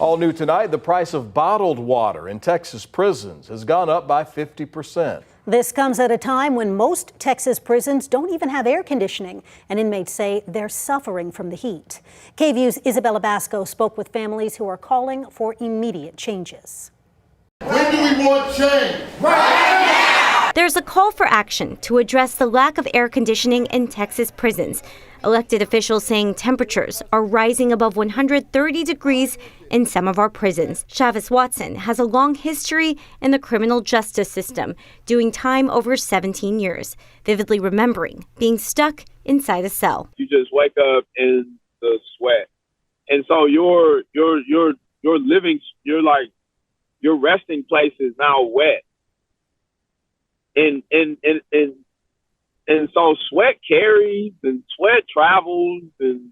All new tonight, the price of bottled water in Texas prisons has gone up by 50%. This comes at a time when most Texas prisons don't even have air conditioning, and inmates say they're suffering from the heat. KVUE's Isabella Basco spoke with families who are calling for immediate changes. When do we want change? Right now! There's a call for action to address the lack of air conditioning in Texas prisons. Elected officials saying temperatures are rising above 130 degrees in some of our prisons. Chavis Watson has a long history in the criminal justice system, doing time over 17 years, vividly remembering being stuck inside a cell. You just wake up in the sweat. And so your living, your resting place is now wet. And so sweat carries and sweat travels and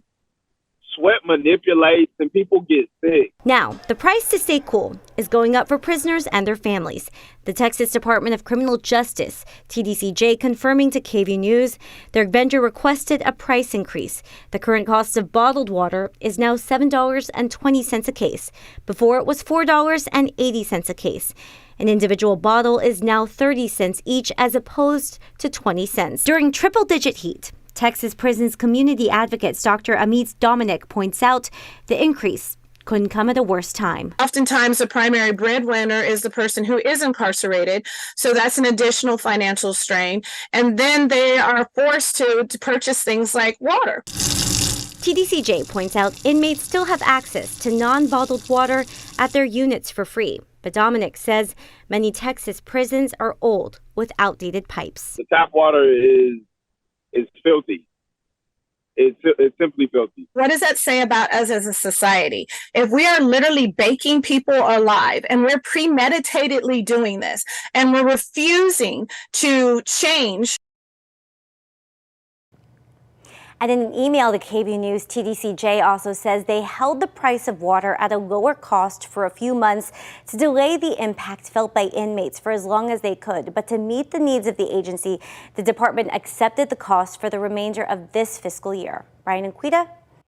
sweat manipulates and people get sick. Now, the price to stay cool is going up for prisoners and their families. The Texas Department of Criminal Justice, TDCJ, confirming to KVUE News their vendor requested a price increase. The current cost of bottled water is now $7.20 a case. Before it was $4.80 a case. An individual bottle is now 30 cents each as opposed to 20 cents. During triple-digit heat, Texas Prisons community advocates Dr. Amit Dominic points out the increase couldn't come at a worse time. Oftentimes, the primary breadwinner is the person who is incarcerated, so that's an additional financial strain. And then they are forced to purchase things like water. TDCJ points out inmates still have access to non-bottled water at their units for free. But Dominic says many Texas prisons are old with outdated pipes. The tap water is filthy. It's simply filthy. What does that say about us as a society? If we are literally baking people alive and we're premeditatedly doing this and we're refusing to change. And in an email to KVUE News, TDCJ also says they held the price of water at a lower cost for a few months to delay the impact felt by inmates for as long as they could. But to meet the needs of the agency, the department accepted the cost for the remainder of this fiscal year. Brian and Quita,